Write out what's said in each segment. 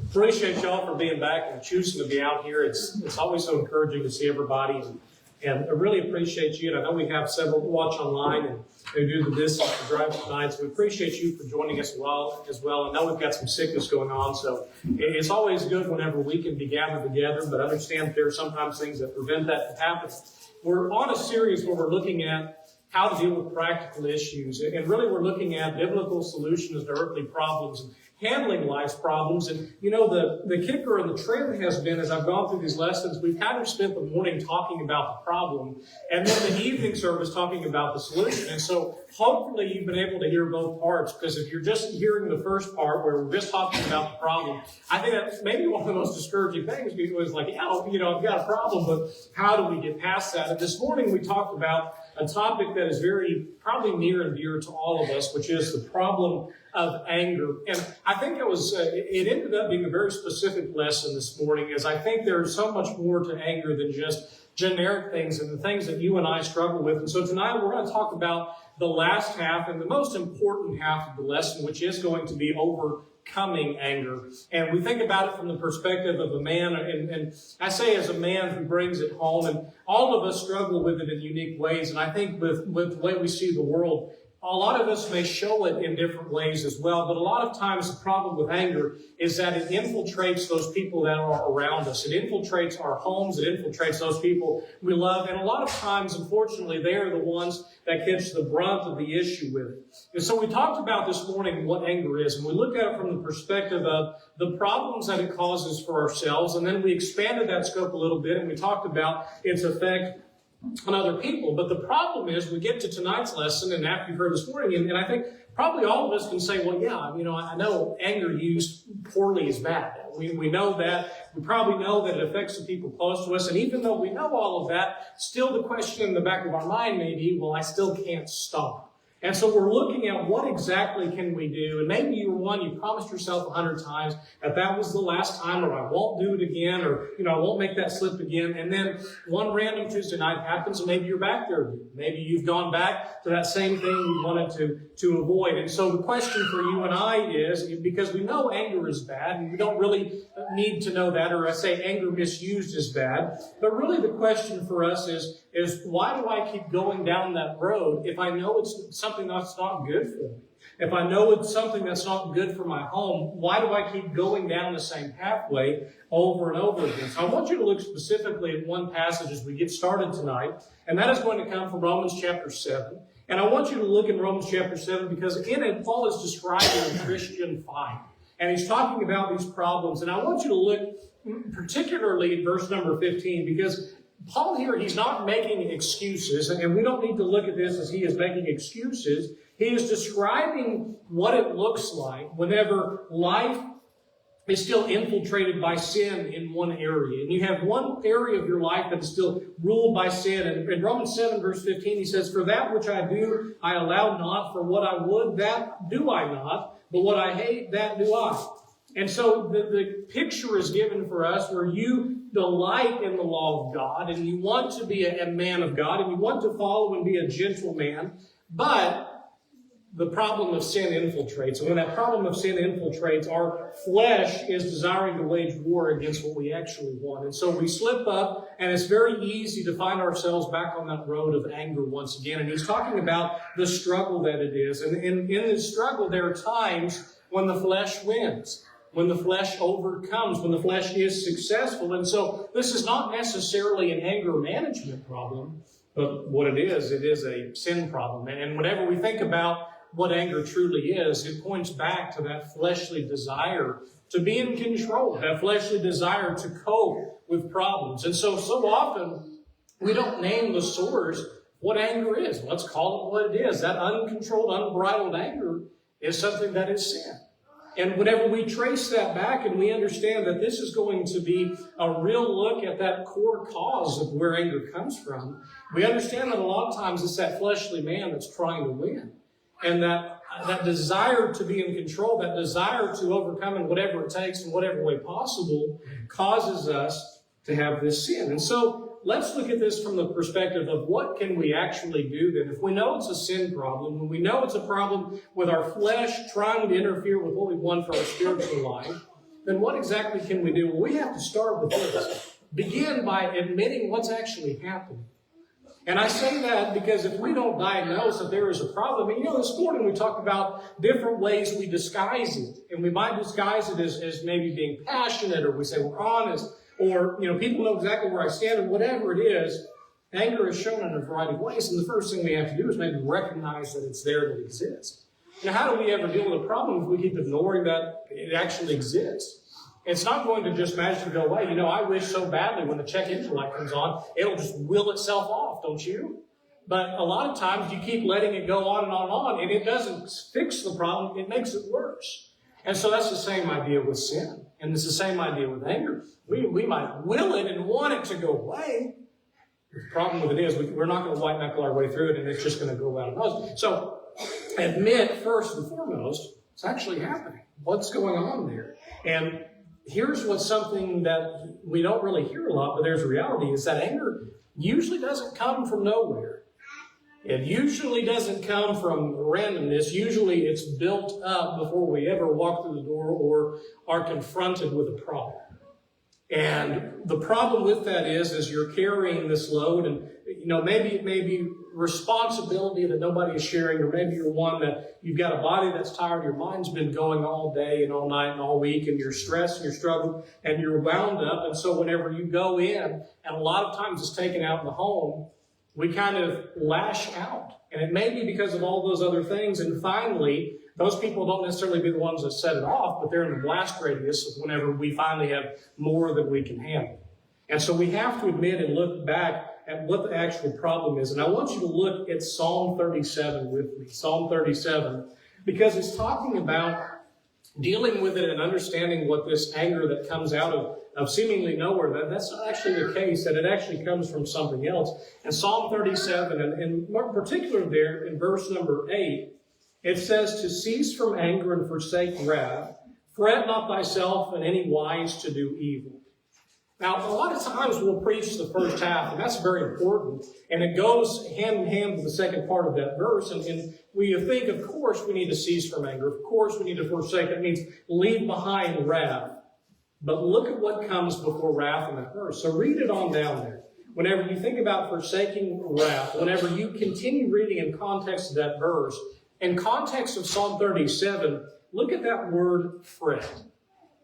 Appreciate y'all for being back and choosing to be out here. It's always so encouraging to see everybody, and I really appreciate you. And I know we have several who watch online and who do the distance to drive tonight, so we appreciate you for joining us as well. I know we've got some sickness going on, so it's always good whenever we can be gathered together, but understand there are sometimes things that prevent that from happening. We're on a series where we're looking at how to deal with practical issues, and really we're looking at biblical solutions to earthly problems and handling life's problems. And you know, the kicker and the trend has been, as I've gone through these lessons, we've kind of spent the morning talking about the problem, and then the evening service talking about the solution. And so hopefully you've been able to hear both parts, because if you're just hearing the first part where we're just talking about the problem, I think that's maybe one of the most discouraging things. People is like, yeah, I've got a problem, but how do we get past that? And this morning we talked about a topic that is probably near and dear to all of us, which is the problem of anger. And I think it ended up being a very specific lesson this morning, as I think there's so much more to anger than just generic things and the things that you and I struggle with. And so tonight we're going to talk about the last half and the most important half of the lesson, which is going to be overcoming anger. And we think about it from the perspective of a man, and I say as a man who brings it home, and all of us struggle with it in unique ways. And I think with the way we see the world, a lot of us may show it in different ways as well, but a lot of times the problem with anger is that it infiltrates those people that are around us. It infiltrates our homes. It infiltrates those people we love. And a lot of times, unfortunately, they are the ones that catch the brunt of the issue with it. And so we talked about this morning what anger is, and we looked at it from the perspective of the problems that it causes for ourselves, and then we expanded that scope a little bit, and we talked about its effect on other people. But the problem is, we get to tonight's lesson, and after you've heard this morning, and I think probably all of us can say, well, yeah, I know anger used poorly is bad. We know that. We probably know that it affects the people close to us. And even though we know all of that, still the question in the back of our mind may be, well, I still can't stop. And so we're looking at what exactly can we do. And maybe you promised yourself 100 times that was the last time, or I won't do it again, or, I won't make that slip again. And then one random Tuesday night happens, and maybe you're back there again. Maybe you've gone back to that same thing you wanted to avoid. And so the question for you and I is, because we know anger is bad, and we don't really need to know that, or I say anger misused is bad, but really the question for us is why do I keep going down that road if I know it's something that's not good for me? If I know it's something that's not good for my home, why do I keep going down the same pathway over and over again? So I want you to look specifically at one passage as we get started tonight, and that is going to come from Romans chapter 7. And I want you to look in Romans chapter 7 because in it, Paul is describing a Christian fight. And he's talking about these problems. And I want you to look particularly at verse number 15, because Paul here, he's not making excuses, and we don't need to look at this as he is making excuses. He is describing what it looks like whenever life is still infiltrated by sin in one area. And you have one area of your life that is still ruled by sin. And in Romans 7, verse 15, he says, "For that which I do, I allow not. For what I would, that do I not. But what I hate, that do I." And so the picture is given for us where you delight in the law of God, and you want to be a man of God, and you want to follow and be a gentle man, but the problem of sin infiltrates. And when that problem of sin infiltrates, our flesh is desiring to wage war against what we actually want. And so we slip up, and it's very easy to find ourselves back on that road of anger once again. And he's talking about the struggle that it is. And in this struggle, there are times when the flesh wins, when the flesh overcomes, when the flesh is successful. And so this is not necessarily an anger management problem, but what it is a sin problem. And whenever we think about what anger truly is, it points back to that fleshly desire to be in control, that fleshly desire to cope with problems. And so often we don't name the source what anger is. Let's call it what it is. That uncontrolled, unbridled anger is something that is sin. And whenever we trace that back and we understand that this is going to be a real look at that core cause of where anger comes from, we understand that a lot of times it's that fleshly man that's trying to win. And that desire to be in control, that desire to overcome in whatever it takes in whatever way possible, causes us to have this sin. And so let's look at this from the perspective of what can we actually do then. If we know it's a sin problem, when we know it's a problem with our flesh trying to interfere with what we want for our spiritual life, then what exactly can we do? Well, we have to start with this. Begin by admitting what's actually happening. And I say that because if we don't diagnose that there is a problem, and this morning we talked about different ways we disguise it. And we might disguise it as maybe being passionate, or we say we're honest, or, people know exactly where I stand, and whatever it is. Anger is shown in a variety of ways, and the first thing we have to do is maybe recognize that it's there, that it exists. How do we ever deal with a problem if we keep ignoring that it actually exists? It's not going to just magically go away. I wish so badly when the check engine light comes on, it'll just will itself off, don't you? But a lot of times you keep letting it go on and on and on, and it doesn't fix the problem, it makes it worse. And so that's the same idea with sin. And it's the same idea with anger. We might will it and want it to go away. The problem with it is we're not going to white knuckle our way through it, and it's just going to go out of us. So admit first and foremost, it's actually happening. What's going on there? And here's what's something that we don't really hear a lot, but there's a reality, is that anger usually doesn't come from nowhere. It usually doesn't come from randomness. Usually it's built up before we ever walk through the door or are confronted with a problem. And the problem with that is you're carrying this load, and maybe it may be responsibility that nobody is sharing, or maybe you're one that you've got a body that's tired, your mind's been going all day and all night and all week, and you're stressed and you're struggling and you're wound up. And so whenever you go in, and a lot of times it's taken out in the home, we kind of lash out. And it may be because of all those other things. And finally, those people don't necessarily be the ones that set it off, but they're in the blast radius of whenever we finally have more than we can handle. And so we have to admit and look back at what the actual problem is. And I want you to look at Psalm 37 with me. Psalm 37, because it's talking about dealing with it and understanding what this anger that comes out of seemingly nowhere, that's not actually the case, that it actually comes from something else. And Psalm 37, and more particular there in verse number 8, it says, to cease from anger and forsake wrath, fret not thyself in any wise to do evil. Now, a lot of times we'll preach the first half, and that's very important, and it goes hand in hand with the second part of that verse, and we think, of course, we need to cease from anger. Of course, we need to forsake. That means leave behind wrath. But look at what comes before wrath in that verse. So read it on down there. Whenever you think about forsaking wrath, whenever you continue reading in context of that verse, in context of Psalm 37, look at that word fret.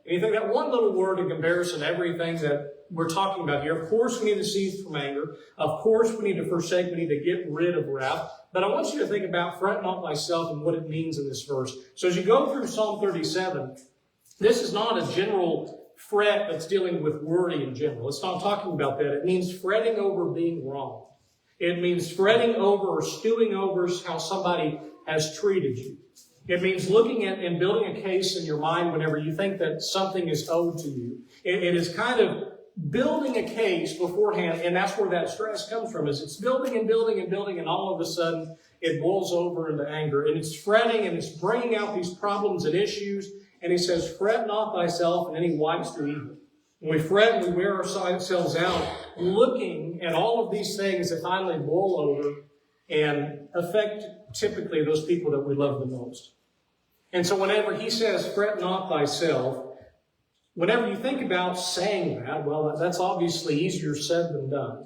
And you think that one little word in comparison to everything that we're talking about here. Of course, we need to cease from anger. Of course, we need to forsake. We need to get rid of wrath. But I want you to think about fret not thyself and what it means in this verse. So as you go through Psalm 37, this is not a general fret that's dealing with worry in general. It's not talking about that. It means fretting over being wrong. It means fretting over or stewing over how somebody has treated you. It means looking at and building a case in your mind whenever you think that something is owed to you. It is kind of building a case beforehand, and that's where that stress comes from, is it's building and building and building, and all of a sudden it boils over into anger. And it's fretting, and it's bringing out these problems and issues. And he says, fret not thyself in any wise to evil. When we fret and we wear ourselves out, looking at all of these things that finally boil over and affect typically those people that we love the most. And so whenever he says, fret not thyself, whenever you think about saying that, well, that's obviously easier said than done.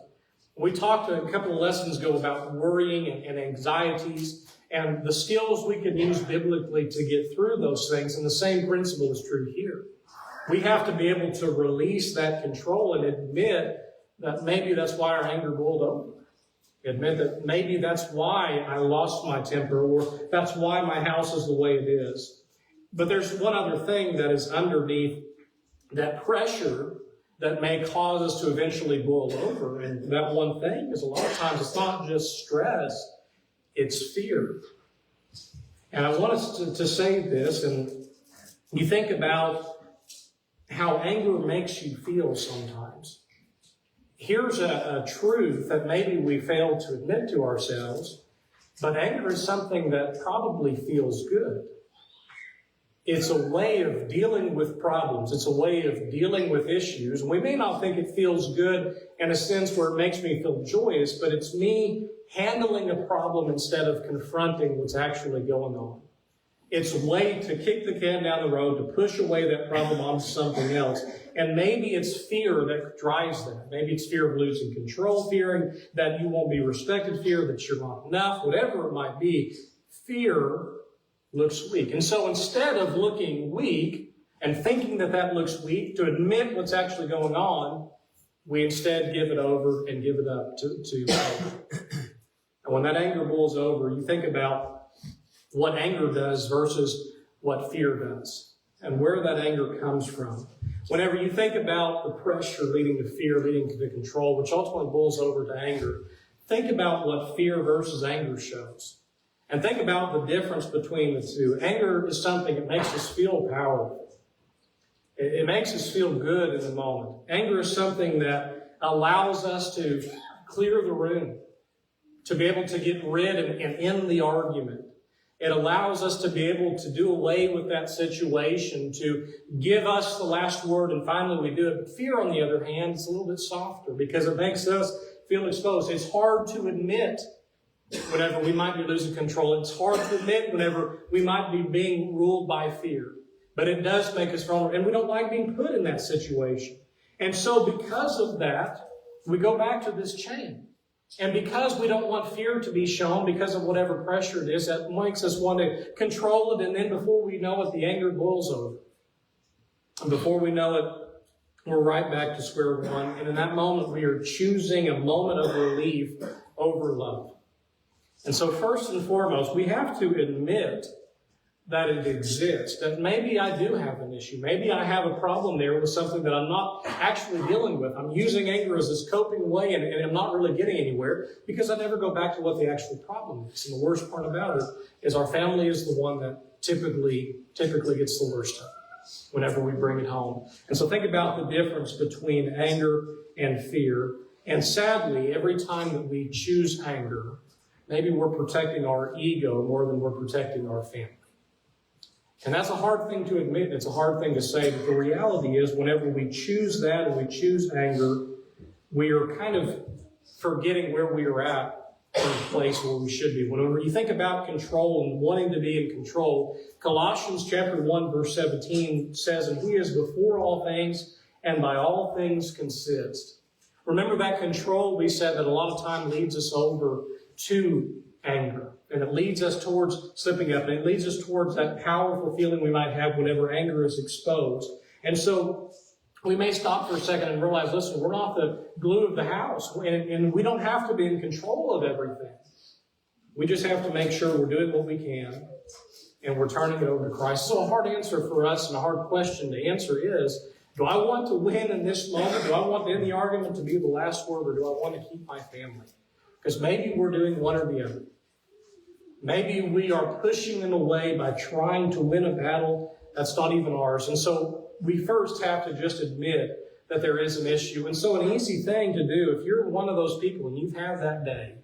We talked a couple of lessons ago about worrying and anxieties and the skills we can use biblically to get through those things. And the same principle is true here. We have to be able to release that control and admit that maybe that's why our anger boiled over. Admit that maybe that's why I lost my temper, or that's why my house is the way it is. But there's one other thing that is underneath that pressure that may cause us to eventually boil over. And that one thing is a lot of times it's not just stress, it's fear. And I want us to say this, and you think about how anger makes you feel sometimes. Here's a truth that maybe we fail to admit to ourselves, but anger is something that probably feels good. It's a way of dealing with problems. It's a way of dealing with issues. We may not think it feels good in a sense where it makes me feel joyous, but it's me handling a problem instead of confronting what's actually going on. It's a way to kick the can down the road, to push away that problem onto something else. And maybe it's fear that drives that. Maybe it's fear of losing control, fearing that you won't be respected, fear that you're not enough, whatever it might be. Fear looks weak. And so instead of looking weak and thinking that that looks weak, to admit what's actually going on, we instead give it over and give it up to anger. And when that anger boils over, you think about what anger does versus what fear does, and where that anger comes from. Whenever you think about the pressure leading to fear, leading to control, which ultimately boils over to anger, think about what fear versus anger shows. And think about the difference between the two. Anger is something that makes us feel powerful. It makes us feel good in the moment. Anger is something that allows us to clear the room, to be able to get rid and end the argument. It allows us to be able to do away with that situation, to give us the last word, and finally we do it. But fear, on the other hand, is a little bit softer because it makes us feel exposed. It's hard to admit whenever we might be losing control. It's hard to admit whenever we might be being ruled by fear. But it does make us vulnerable, and we don't like being put in that situation. And so because of that, we go back to this chain. And because we don't want fear to be shown, because of whatever pressure it is, that makes us want to control it, and then before we know it, the anger boils over. And before we know it, we're right back to square one. And in that moment, we are choosing a moment of relief over love. And so first and foremost, we have to admit that it exists, that maybe I do have an issue. Maybe I have a problem there with something that I'm not actually dealing with. I'm using anger as this coping way, and I'm not really getting anywhere because I never go back to what the actual problem is. And the worst part about it is our family is the one that typically gets the worst of it whenever we bring it home. And so think about the difference between anger and fear. And sadly, every time that we choose anger, maybe we're protecting our ego more than we're protecting our family. And that's a hard thing to admit. It's a hard thing to say. But the reality is, whenever we choose that and we choose anger, we are kind of forgetting where we are at in the place where we should be. Whenever you think about control and wanting to be in control, Colossians chapter 1, verse 17 says, "And he is before all things, and by all things consist." Remember that control, we said, that a lot of time leads us over to anger. And it leads us towards slipping up. And it leads us towards that powerful feeling we might have whenever anger is exposed. And so we may stop for a second and realize, listen, we're not the glue of the house. And we don't have to be in control of everything. We just have to make sure we're doing what we can and we're turning it over to Christ. So a hard answer for us and a hard question to answer is, do I want to win in this moment? Do I want to end the argument to be the last word, or do I want to keep my family? Because maybe we're doing one or the other. Maybe we are pushing them away by trying to win a battle that's not even ours. And so we first have to just admit that there is an issue. And so an easy thing to do, if you're one of those people and you've had that day,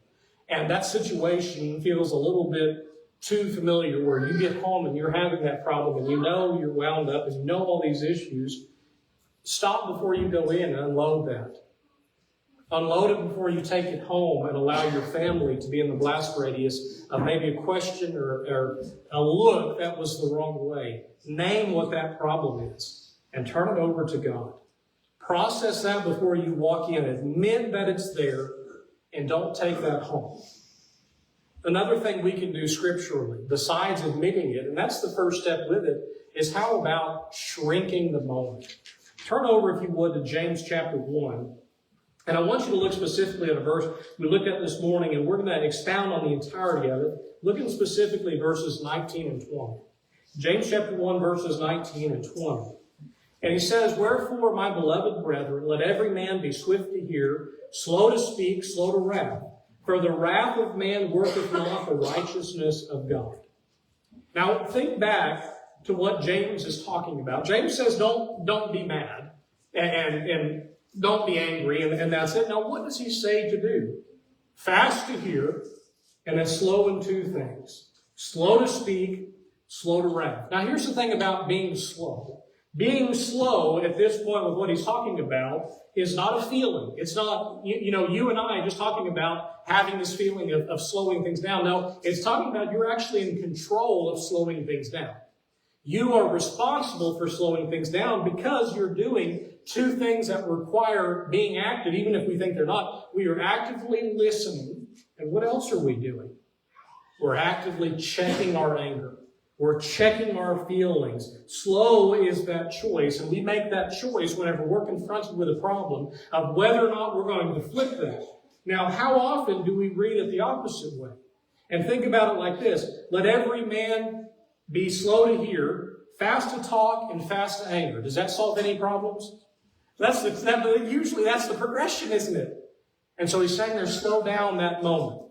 and that situation feels a little bit too familiar, where you get home and you're having that problem and you know you're wound up and you know all these issues, stop before you go in and unload that. Unload it before you take it home and allow your family to be in the blast radius of maybe a question or a look that was the wrong way. Name what that problem is and turn it over to God. Process that before you walk in. Admit that it's there and don't take that home. Another thing we can do scripturally, besides admitting it, and that's the first step with it, is how about shrinking the moment? Turn over, if you would, to James chapter 1. And I want you to look specifically at a verse we looked at this morning, and we're going to expound on the entirety of it, looking specifically verses 19 and 20. James chapter 1, verses 19 and 20. And he says, "Wherefore, my beloved brethren, let every man be swift to hear, slow to speak, slow to wrath. For the wrath of man worketh not the righteousness of God." Now, think back to what James is talking about. James says, don't be mad and don't be angry, and that's it. Now, what does he say to do? Fast to hear, and then slow in two things. Slow to speak, Slow to wrath. Now, here's the thing about being slow. Being slow at this point with what he's talking about is not a feeling. It's not, you and I just talking about having this feeling of slowing things down. No, it's talking about you're actually in control of slowing things down. You are responsible for slowing things down because you're doing two things that require being active, even if we think they're not. We are actively listening. And what else are we doing? We're actively checking our anger. We're checking our feelings. Slow is that choice, and we make that choice whenever we're confronted with a problem of whether or not we're going to flip that. Now, how often do we read it the opposite way? And think about it like this. Let every man be slow to hear, fast to talk, and fast to anger. Does that solve any problems? Usually that's the progression, isn't it? And so he's saying there, slow down that moment.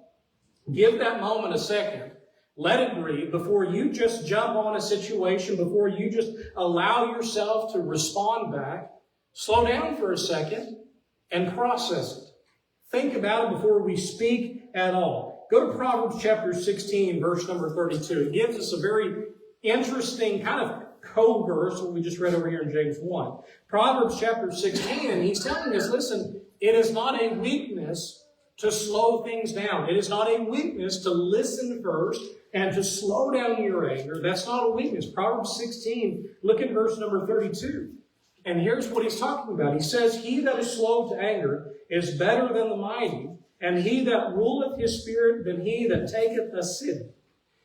Give that moment a second. Let it breathe before you just jump on a situation, before you just allow yourself to respond back. Slow down for a second and process it. Think about it before we speak at all. Go to Proverbs chapter 16, verse number 32. It gives us a very interesting kind of co-verse, what we just read over here in James 1. Proverbs chapter 16, and he's telling us, listen, it is not a weakness to slow things down. It is not a weakness to listen first and to slow down your anger. That's not a weakness. Proverbs 16, look at verse number 32. And here's what he's talking about. He says, he that is slow to anger is better than the mighty, and he that ruleth his spirit than he that taketh a city.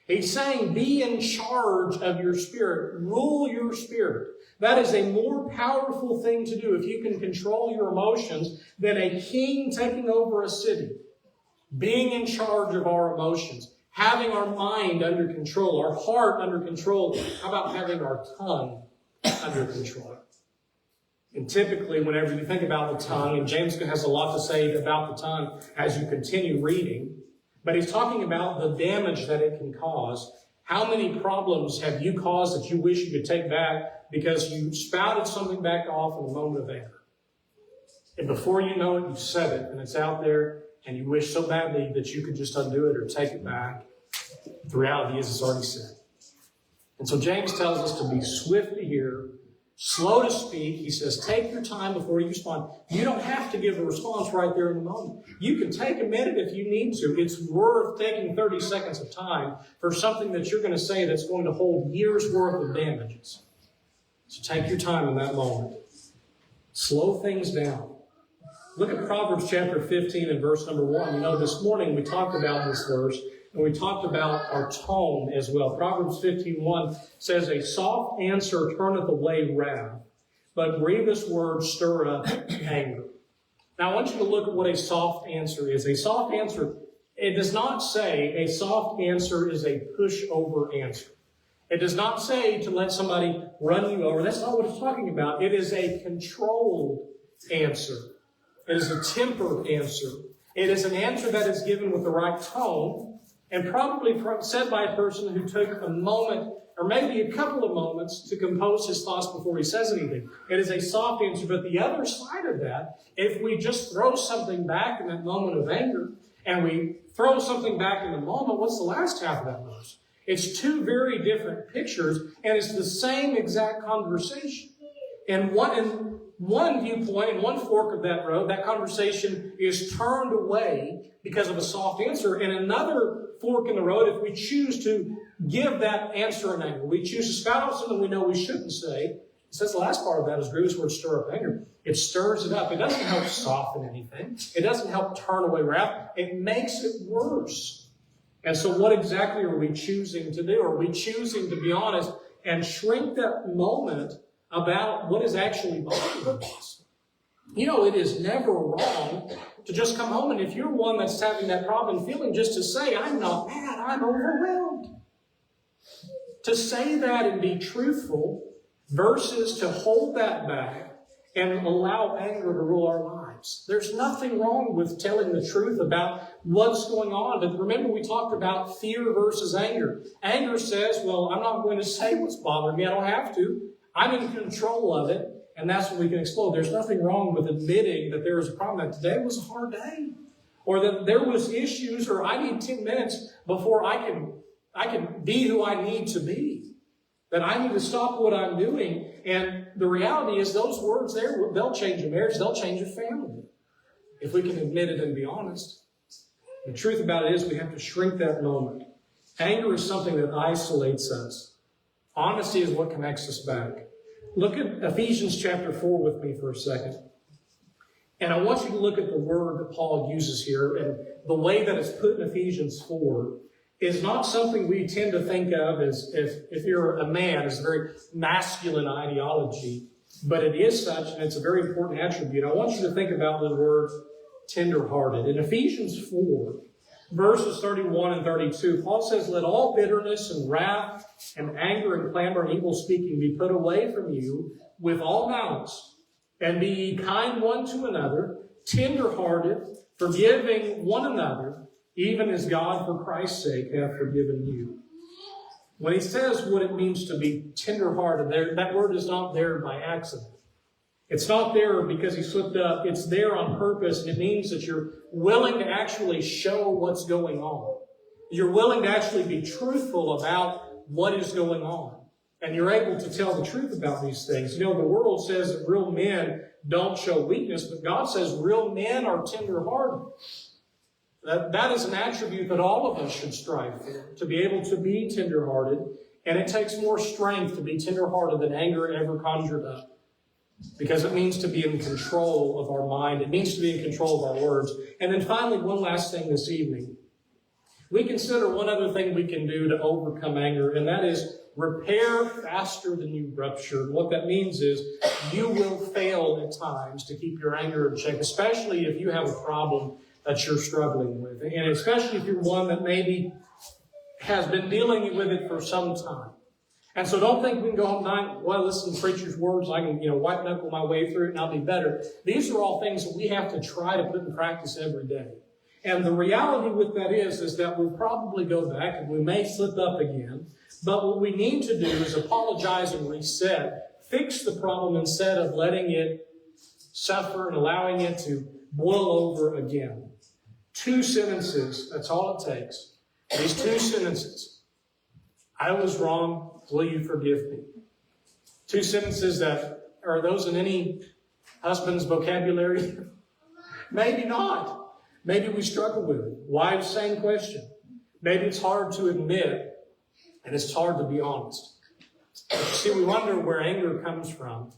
He's saying, be in charge of your spirit. Rule your spirit. That is a more powerful thing to do if you can control your emotions than a king taking over a city. Being in charge of our emotions. Having our mind under control, our heart under control. How about having our tongue under control? And typically, whenever you think about the tongue, and James has a lot to say about the tongue as you continue reading, but he's talking about the damage that it can cause. How many problems have you caused that you wish you could take back because you spouted something back off in a moment of anger? And before you know it, you've said it, and it's out there, and you wish so badly that you could just undo it or take it back. The reality is it's already said. And so James tells us to be swift to hear, slow to speak. He says, take your time before you respond. You don't have to give a response right there in the moment. You can take a minute if you need to. It's worth taking 30 seconds of time for something that you're going to say that's going to hold years' worth of damages. So take your time in that moment. Slow things down. Look at Proverbs chapter 15 and verse number 1. This morning we talked about this verse, and we talked about our tone as well. Proverbs 15:1 says, a soft answer turneth away wrath, but grievous words stir up anger. Now I want you to look at what a soft answer is. A soft answer, it does not say a soft answer is a pushover answer. It does not say to let somebody run you over. That's not what it's talking about. It is a controlled answer. It is a tempered answer. It is an answer that is given with the right tone and probably said by a person who took a moment or maybe a couple of moments to compose his thoughts before he says anything. It is a soft answer. But the other side of that, if we just throw something back in that moment of anger and we throw something back in the moment, what's the last half of that verse? It's two very different pictures, and it's the same exact conversation. And one viewpoint, in one fork of that road, that conversation is turned away because of a soft answer. And another fork in the road, if we choose to give that answer in anger, we choose to spout out something we know we shouldn't say. It says the last part of that is grievous words stir up anger. It stirs it up. It doesn't help soften anything. It doesn't help turn away wrath. It makes it worse. And so what exactly are we choosing to do? Are we choosing to be honest and shrink that moment about what is actually bothering us? It is never wrong to just come home, and if you're one that's having that problem feeling, just to say, I'm not mad, I'm overwhelmed. To say that and be truthful versus to hold that back and allow anger to rule our lives. There's nothing wrong with telling the truth about what's going on. But remember, we talked about fear versus anger. Anger says, well, I'm not going to say what's bothering me. I don't have to. I'm in control of it. And that's when we can explode. There's nothing wrong with admitting that there is a problem, that today was a hard day. Or that there was issues, or I need 10 minutes before I can be who I need to be. That I need to stop what I'm doing. And the reality is those words there, they'll change a marriage, they'll change a family. If we can admit it and be honest. The truth about it is we have to shrink that moment. Anger is something that isolates us. Honesty is what connects us back. Look at Ephesians chapter 4 with me for a second. And I want you to look at the word that Paul uses here, and the way that it's put in Ephesians 4 is not something we tend to think of as, if you're a man, as a very masculine ideology, but it is such, and it's a very important attribute. I want you to think about the word tenderhearted. In Ephesians 4, verses 31 and 32, Paul says, "Let all bitterness and wrath and anger and clamor and evil speaking be put away from you with all malice, and be ye kind one to another, tenderhearted, forgiving one another, even as God for Christ's sake hath forgiven you." When he says what it means to be tenderhearted, that word is not there by accident. It's not there because he slipped up. It's there on purpose, and it means that you're willing to actually show what's going on. You're willing to actually be truthful about what is going on. And you're able to tell the truth about these things. You know, the world says that real men don't show weakness, but God says real men are tenderhearted. That is an attribute that all of us should strive for, to be able to be tenderhearted. And it takes more strength to be tenderhearted than anger ever conjured up. Because it means to be in control of our mind. It means to be in control of our words. And then finally, one last thing this evening. We consider one other thing we can do to overcome anger, and that is repair faster than you rupture. And what that means is you will fail at times to keep your anger in check, especially if you have a problem that you're struggling with. And especially if you're one that maybe has been dealing with it for some time. And so don't think we can go home tonight, well, listen to preacher's words, I can, white knuckle my way through it and I'll be better. These are all things that we have to try to put in practice every day. And the reality with that is that we'll probably go back and we may slip up again. But what we need to do is apologize and reset, fix the problem instead of letting it suffer and allowing it to boil over again. 2 sentences, that's all it takes. These 2 sentences. I was wrong. Will you forgive me? 2 sentences that, are those in any husband's vocabulary? Maybe not. Maybe we struggle with it. Wives, same question. Maybe it's hard to admit, and it's hard to be honest. But you see, we wonder where anger comes from.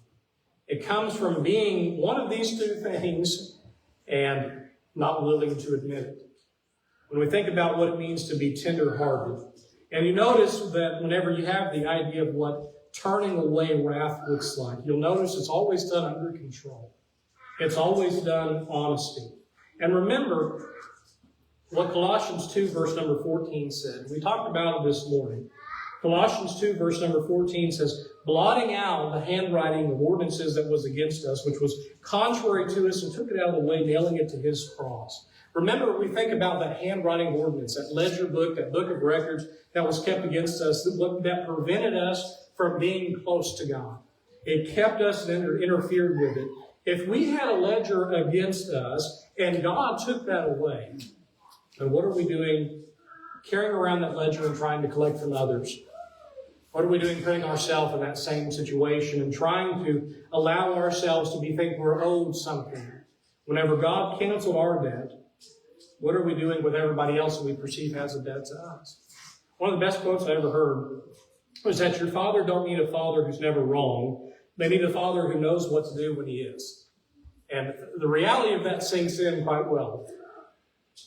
It comes from being one of these 2 things and not willing to admit it. When we think about what it means to be tender-hearted, and you notice that whenever you have the idea of what turning away wrath looks like, you'll notice it's always done under control. It's always done honesty. And remember what Colossians 2 verse number 14 said. We talked about it this morning. Colossians 2 verse number 14 says, blotting out the handwriting of ordinances that was against us, which was contrary to us, and took it out of the way, nailing it to his cross. Remember, we think about that handwriting ordinance, that ledger book, that book of records that was kept against us, that prevented us from being close to God. It kept us and interfered with it. If we had a ledger against us and God took that away, then what are we doing? Carrying around that ledger and trying to collect from others. What are we doing putting ourselves in that same situation and trying to allow ourselves to think we're owed something? Whenever God canceled our debt, what are we doing with everybody else that we perceive has a debt to us? One of the best quotes I ever heard was that your father don't need a father who's never wrong. They need a father who knows what to do when he is. And the reality of that sinks in quite well.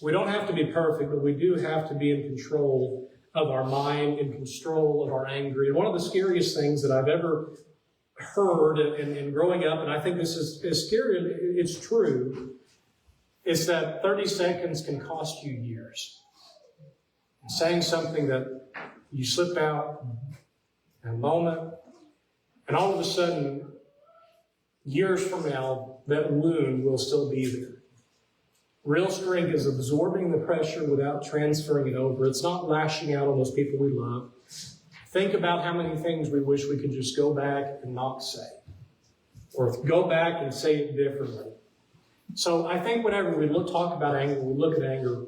We don't have to be perfect, but we do have to be in control of our mind, in control of our anger. And one of the scariest things that I've ever heard in growing up, and I think this is scary, it's true, is that 30 seconds can cost you years. And saying something that you slip out in a moment, and all of a sudden, years from now, that wound will still be there. Real strength is absorbing the pressure without transferring it over. It's not lashing out on those people we love. Think about how many things we wish we could just go back and not say. Or go back and say it differently. So I think whenever we talk about anger, we look at anger,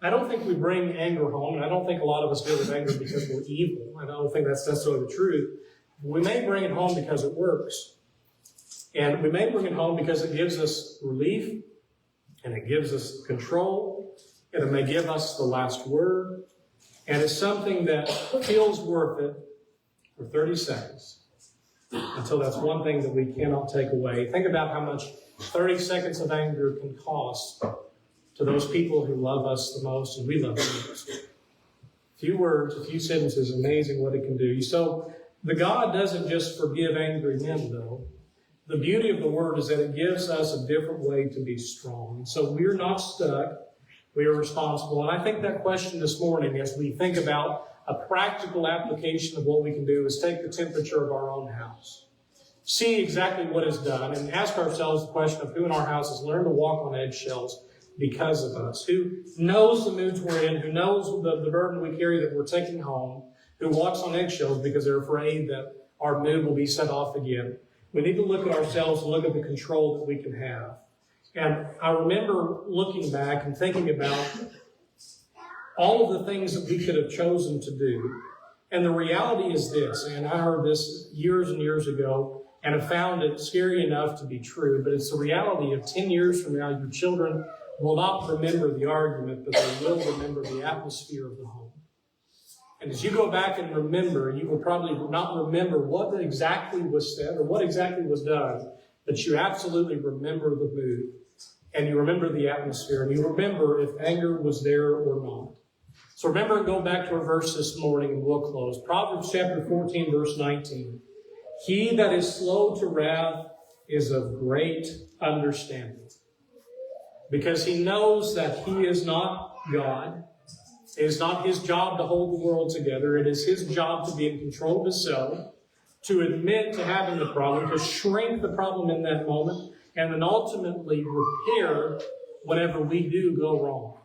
I don't think we bring anger home, and I don't think a lot of us deal with anger because we're evil. I don't think that's necessarily the truth. We may bring it home because it works. And we may bring it home because it gives us relief, and it gives us control, and it may give us the last word. And it's something that feels worth it for 30 seconds until that's one thing that we cannot take away. Think about how much 30 seconds of anger can cost to those people who love us the most and we love them the most. A few words, a few sentences, amazing what it can do. So the God doesn't just forgive angry men, though. The beauty of the word is that it gives us a different way to be strong. So we're not stuck. We are responsible. And I think that question this morning, as we think about a practical application of what we can do, is take the temperature of our own house. See exactly what is done and ask ourselves the question of who in our house has learned to walk on eggshells because of us, who knows the moods we're in, who knows the burden we carry that we're taking home, who walks on eggshells because they're afraid that our mood will be set off again. We need to look at ourselves and look at the control that we can have. And I remember looking back and thinking about all of the things that we could have chosen to do. And the reality is this, and I heard this years and years ago, and have found it scary enough to be true, but it's the reality of 10 years from now, your children will not remember the argument, but they will remember the atmosphere of the home. And as you go back and remember, you will probably not remember what exactly was said or what exactly was done, but you absolutely remember the mood, and you remember the atmosphere, and you remember if anger was there or not. So remember and go back to our verse this morning, and we'll close. Proverbs chapter 14, verse 19. He that is slow to wrath is of great understanding, because he knows that he is not God. It is not his job to hold the world together. It is his job to be in control of himself, to admit to having the problem, to shrink the problem in that moment, and then ultimately repair whenever we do go wrong.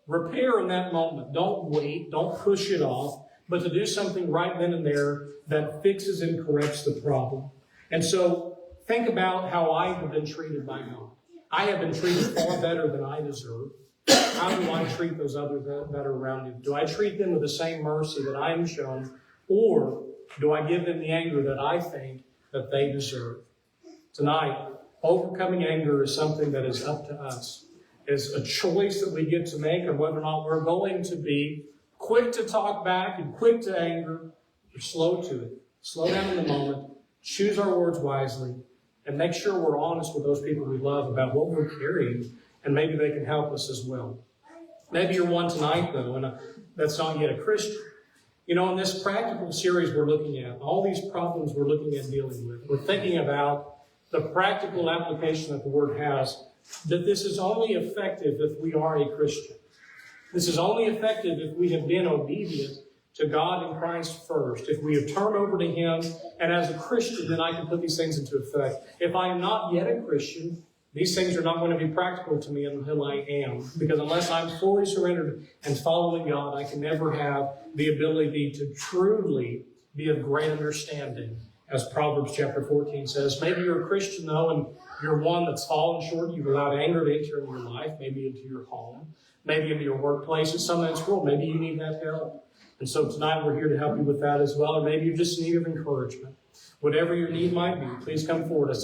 Repair in that moment. Don't wait. Don't push it off, but to do something right then and there that fixes and corrects the problem. And so think about how I have been treated by God. I have been treated far better than I deserve. How do I treat those others that are around me? Do I treat them with the same mercy that I am shown, or do I give them the anger that I think that they deserve? Tonight, overcoming anger is something that is up to us. It's a choice that we get to make of whether or not we're going to be quick to talk back and quick to anger, or slow to it. Slow down in the moment, choose our words wisely, and make sure we're honest with those people we love about what we're carrying, and maybe they can help us as well. Maybe you're one tonight, though, and that's not yet a Christian. You know, in this practical series we're looking at, all these problems we're looking at dealing with, we're thinking about the practical application that the Word has, that this is only effective if we are a Christian. This is only effective if we have been obedient to God and Christ first. If we have turned over to Him, and as a Christian, then I can put these things into effect. If I am not yet a Christian, these things are not going to be practical to me until I am. Because unless I'm fully surrendered and following God, I can never have the ability to truly be of great understanding. As Proverbs chapter 14 says, maybe you're a Christian, though, and you're one that's fallen short. You've allowed anger to enter into your life, maybe into your home, maybe into your workplace, and some in this world. Maybe you need that help. And so tonight we're here to help you with that as well. Or maybe you just need of encouragement. Whatever your need might be, please come forward.